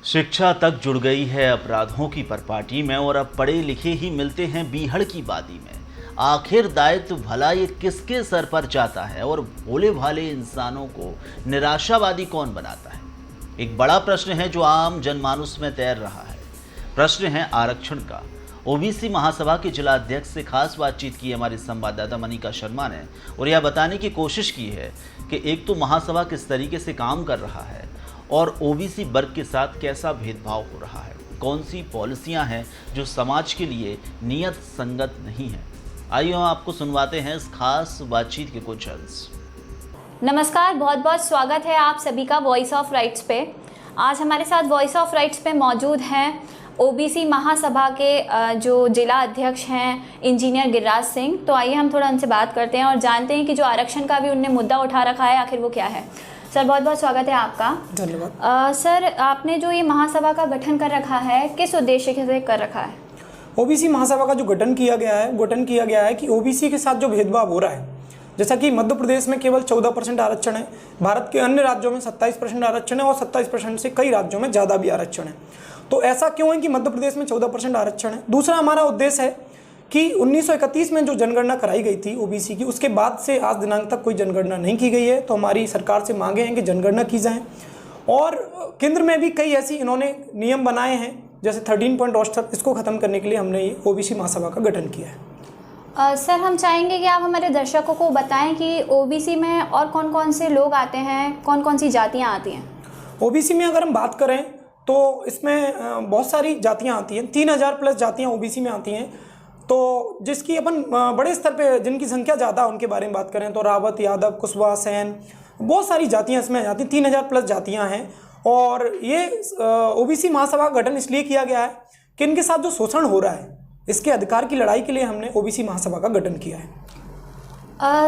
शिक्षा तक जुड़ गई है अपराधों की परपाटी में और अब पढ़े लिखे ही मिलते हैं बीहड़ की बादी में। आखिर दायित्व भला ये किसके सर पर जाता है और भोले भाले इंसानों को निराशावादी कौन बनाता है? एक बड़ा प्रश्न है जो आम जनमानस में तैर रहा है। प्रश्न है आरक्षण का। ओबीसी महासभा के जिला अध्यक्ष से खास बातचीत की हमारे संवाददाता मनिका शर्मा ने और यह बताने की कोशिश की है कि एक तो महासभा किस तरीके से काम कर रहा है और ओबीसी वर्ग के साथ कैसा भेदभाव हो रहा है, कौन सी पॉलिसियां हैं जो समाज के लिए नियत संगत नहीं है। आइए हम आपको सुनवाते हैं इस खास बातचीत के कुछ अंश। नमस्कार, बहुत बहुत स्वागत है आप सभी का वॉइस ऑफ राइट्स पे। आज हमारे साथ वॉइस ऑफ राइट्स पे मौजूद हैं ओबीसी महासभा के जो जिला अध्यक्ष हैं इंजीनियर गिरिराज सिंह। तो आइए हम थोड़ा उनसे बात करते हैं और जानते हैं कि जो आरक्षण का भी उनने मुद्दा उठा रखा है आखिर वो क्या है। सर, बहुत बहुत स्वागत है आपका। धन्यवाद। सर, आपने जो ये महासभा का गठन कर रखा है किस उद्देश्य से कर रखा है? ओबीसी महासभा का जो गठन किया गया है कि ओबीसी के साथ जो भेदभाव हो रहा है, जैसा कि मध्य प्रदेश में केवल 14% आरक्षण है, भारत के अन्य राज्यों में 27% आरक्षण है और 27% से कई राज्यों में ज़्यादा भी आरक्षण है। तो ऐसा क्यों है कि मध्य प्रदेश में 14% आरक्षण है? दूसरा हमारा उद्देश्य है कि 1931 में जो जनगणना कराई गई थी ओबीसी की, उसके बाद से आज दिनांक तक कोई जनगणना नहीं की गई है। तो हमारी सरकार से मांगे हैं कि जनगणना की जाए और केंद्र में भी कई ऐसी इन्होंने नियम बनाए हैं, जैसे 13 पॉइंट रोस्टर, इसको ख़त्म करने के लिए हमने ये ओबीसी महासभा का गठन किया है। सर, हम चाहेंगे कि आप हमारे दर्शकों को बताएं कि ओबीसी में और कौन कौन से लोग आते हैं, कौन कौन सी जातियाँ आती हैं? ओबीसी में अगर हम बात करें तो इसमें बहुत सारी जातियाँ आती हैं, 3000 प्लस जातियाँ ओबीसी में आती हैं। तो जिसकी अपन बड़े स्तर पे जिनकी संख्या ज़्यादा उनके बारे में बात करें तो रावत, यादव, कुशवाहा, सेन, बहुत सारी जातियाँ इसमें आ जाती हैं। 3000 प्लस जातियाँ हैं और ये ओबीसी महासभा का गठन इसलिए किया गया है कि इनके साथ जो शोषण हो रहा है, इसके अधिकार की लड़ाई के लिए हमने ओबीसी महासभा का गठन किया है।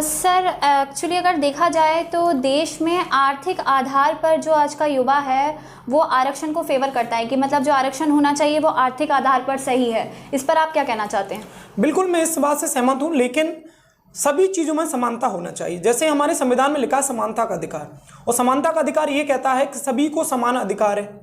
सर, एक्चुअली अगर देखा जाए तो देश में आर्थिक आधार पर जो आज का युवा है वो आरक्षण को फेवर करता है कि मतलब जो आरक्षण होना चाहिए वो आर्थिक आधार पर सही है। इस पर आप क्या कहना चाहते हैं? बिल्कुल, मैं इस बात से सहमत हूँ, लेकिन सभी चीज़ों में समानता होना चाहिए। जैसे हमारे संविधान में लिखा है समानता का अधिकार, और समानता का अधिकार ये कहता है कि सभी को समान अधिकार है।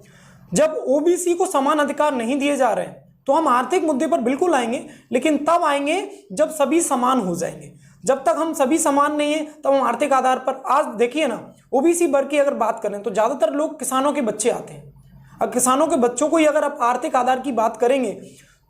जब ओबीसी को समान अधिकार नहीं दिए जा रहे हैं तो हम आर्थिक मुद्दे पर बिल्कुल आएंगे, लेकिन तब आएंगे जब सभी समान हो जाएंगे। जब तक हम सभी समान नहीं है तब हम आर्थिक आधार पर, आज देखिए ना, ओबीसी वर्ग की अगर बात करें तो ज़्यादातर लोग किसानों के बच्चे आते हैं। अब किसानों के बच्चों को ही अगर आप आर्थिक आधार की बात करेंगे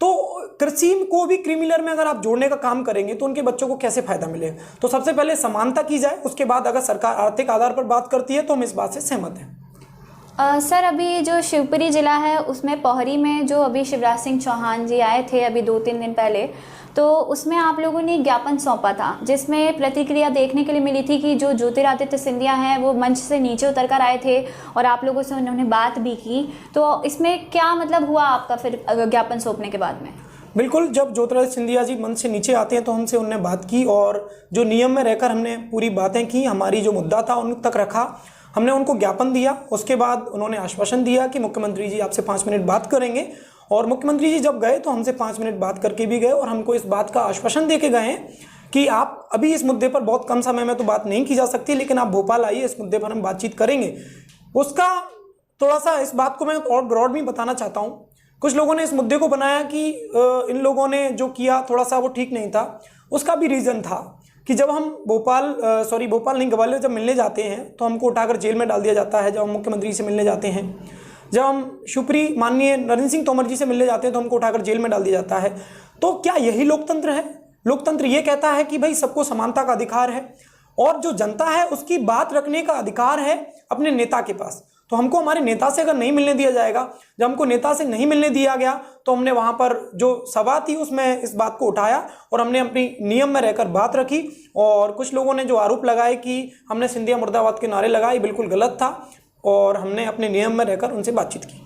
तो कृषि को भी क्रीमिलर में अगर आप जोड़ने का काम करेंगे तो उनके बच्चों को कैसे फायदा मिलेगा? तो सबसे पहले समानता की जाए, उसके बाद अगर सरकार आर्थिक आधार पर बात करती है तो हम इस बात से सहमत हैं। सर, अभी जो शिवपुरी जिला है उसमें पोहरी में जो अभी शिवराज सिंह चौहान जी आए थे अभी 2-3 दिन पहले, तो उसमें आप लोगों ने ज्ञापन सौंपा था जिसमें प्रतिक्रिया देखने के लिए मिली थी कि जो ज्योतिरादित्य सिंधिया हैं वो मंच से नीचे उतर कर आए थे और आप लोगों से उन्होंने बात भी की। तो इसमें क्या मतलब हुआ आपका फिर ज्ञापन सौंपने के बाद में? बिल्कुल, जब ज्योतिरादित्य सिंधिया जी मंच से नीचे आते हैं तो हमसे उनने बात की और जो नियम में रहकर हमने पूरी बातें की, हमारी जो मुद्दा था उन तक रखा, हमने उनको ज्ञापन दिया। उसके बाद उन्होंने आश्वासन दिया कि मुख्यमंत्री जी आपसे 5 मिनट बात करेंगे, और मुख्यमंत्री जी जब गए तो हमसे 5 मिनट बात करके भी गए और हमको इस बात का आश्वासन दे के गए हैं कि आप अभी इस मुद्दे पर बहुत कम समय में तो बात नहीं की जा सकती, लेकिन आप भोपाल आइए, इस मुद्दे पर हम बातचीत करेंगे। उसका थोड़ा सा इस बात को मैं और ब्रॉड में बताना चाहता हूँ। कुछ लोगों ने इस मुद्दे को बनाया कि इन लोगों ने जो किया थोड़ा सा वो ठीक नहीं था। उसका भी रीज़न था कि जब हम भोपाल नहीं, ग्वालियर जब मिलने जाते हैं तो हमको उठाकर जेल में डाल दिया जाता है। जब हम मुख्यमंत्री से मिलने जाते हैं, जब हम शिवपुरी माननीय नरेंद्र सिंह तोमर जी से मिलने जाते हैं तो हमको उठाकर जेल में डाल दिया जाता है। तो क्या यही लोकतंत्र है? लोकतंत्र ये कहता है कि भाई सबको समानता का अधिकार है और जो जनता है उसकी बात रखने का अधिकार है अपने नेता के पास। तो हमको हमारे नेता से अगर नहीं मिलने दिया जाएगा, जब हमको नेता से नहीं मिलने दिया गया तो हमने वहाँ पर जो सभा थी उसमें इस बात को उठाया और हमने अपनी नियम में रहकर बात रखी। और कुछ लोगों ने जो आरोप लगाए कि हमने सिंधिया मुर्दाबाद के नारे लगाए, बिल्कुल गलत था और हमने अपने नियम में रहकर उनसे बातचीत की।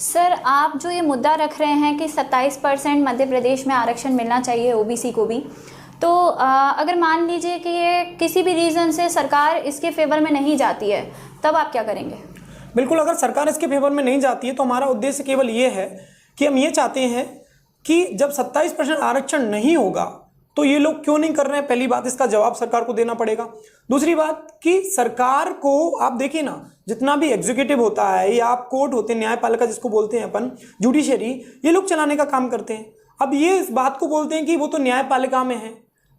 सर, आप जो ये मुद्दा रख रहे हैं कि 27% मध्य प्रदेश में आरक्षण मिलना चाहिए ओबीसी को भी, तो अगर मान लीजिए कि ये किसी भी रीज़न से सरकार इसके फेवर में नहीं जाती है तब आप क्या करेंगे? बिल्कुल, अगर सरकार इसके फेवर में नहीं जाती है तो हमारा उद्देश्य केवल ये है कि हम ये चाहते हैं कि जब 27% आरक्षण नहीं होगा तो ये लोग क्यों नहीं कर रहे हैं? पहली बात, इसका जवाब सरकार को देना पड़ेगा। दूसरी बात कि सरकार को आप देखिए ना, जितना भी एग्जीक्यूटिव होता है या आप कोर्ट होते हैं, न्यायपालिका जिसको बोलते हैं अपन, जुडिशरी, ये लोग चलाने का काम करते हैं। अब ये इस बात को बोलते हैं कि वो तो न्यायपालिका में है,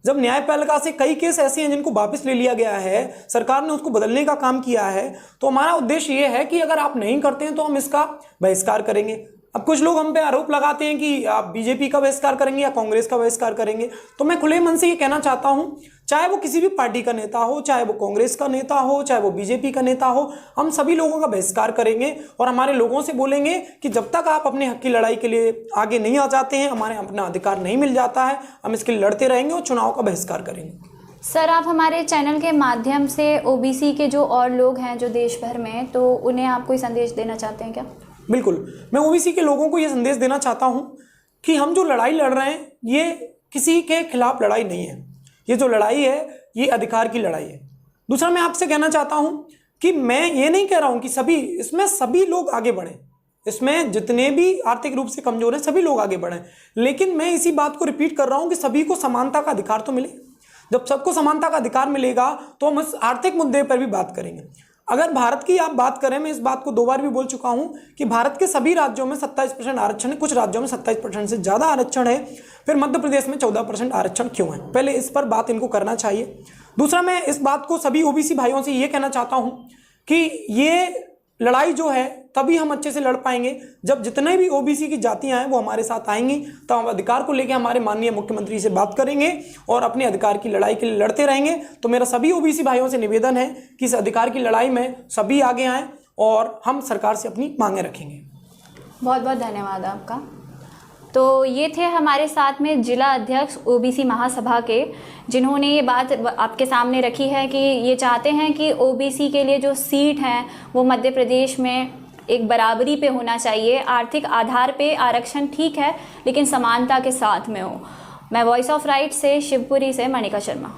जब न्यायपालिका से कई केस ऐसे हैं जिनको वापस ले लिया गया है, सरकार ने उसको बदलने का काम किया है। तो हमारा उद्देश्य ये है कि अगर आप नहीं करते हैं तो हम इसका बहिष्कार करेंगे। अब कुछ लोग हम पे आरोप लगाते हैं कि आप बीजेपी का बहिष्कार करेंगे या कांग्रेस का बहिष्कार करेंगे। तो मैं खुले मन से ये कहना चाहता हूं, चाहे वो किसी भी पार्टी का नेता हो, चाहे वो कांग्रेस का नेता हो, चाहे वो बीजेपी का नेता हो, हम सभी लोगों का बहिष्कार करेंगे और हमारे लोगों से बोलेंगे कि जब तक आप अपने हक की लड़ाई के लिए आगे नहीं आ जाते हैं, हमारे अपना अधिकार नहीं मिल जाता है, हम इसके लिए लड़ते रहेंगे और चुनाव का बहिष्कार करेंगे। सर, आप हमारे चैनल के माध्यम से ओबीसी के जो और लोग हैं जो देश भर में, तो उन्हें आप कोई संदेश देना चाहते हैं क्या? बिल्कुल, मैं ओबीसी के लोगों को ये संदेश देना चाहता हूं कि हम जो लड़ाई लड़ रहे हैं ये किसी के खिलाफ लड़ाई नहीं है। ये जो लड़ाई है ये अधिकार की लड़ाई है। दूसरा, मैं आपसे कहना चाहता हूं कि मैं ये नहीं कह रहा हूं कि इसमें सभी लोग आगे बढ़ें, इसमें जितने भी आर्थिक रूप से कमजोर हैं सभी लोग आगे बढ़ें, लेकिन मैं इसी बात को रिपीट कर रहा हूं कि सभी को समानता का अधिकार तो मिले। जब सबको समानता का अधिकार मिलेगा तो हम इस आर्थिक मुद्दे पर भी बात करेंगे। अगर भारत की आप बात करें, मैं इस बात को 2 बार भी बोल चुका हूं कि भारत के सभी राज्यों में 27% आरक्षण है, कुछ राज्यों में 27% से ज़्यादा आरक्षण है, फिर मध्य प्रदेश में 14% आरक्षण क्यों है? पहले इस पर बात इनको करना चाहिए। दूसरा, मैं इस बात को सभी ओबीसी भाइयों से ये कहना चाहता हूं कि ये लड़ाई जो है तभी हम अच्छे से लड़ पाएंगे जब जितने भी ओबीसी की जातियां हैं वो हमारे साथ आएंगी, तो हम अधिकार को लेकर हमारे माननीय मुख्यमंत्री से बात करेंगे और अपने अधिकार की लड़ाई के लिए लड़ते रहेंगे। तो मेरा सभी ओबीसी भाइयों से निवेदन है कि इस अधिकार की लड़ाई में सभी आगे आएँ और हम सरकार से अपनी मांगें रखेंगे। बहुत बहुत धन्यवाद आपका। तो ये थे हमारे साथ में जिला अध्यक्ष ओबीसी महासभा के, जिन्होंने ये बात आपके सामने रखी है कि ये चाहते हैं कि ओबीसी के लिए जो सीट हैं वो मध्य प्रदेश में एक बराबरी पे होना चाहिए। आर्थिक आधार पे आरक्षण ठीक है, लेकिन समानता के साथ में हो। मैं वॉइस ऑफ राइट से शिवपुरी से मणिका शर्मा।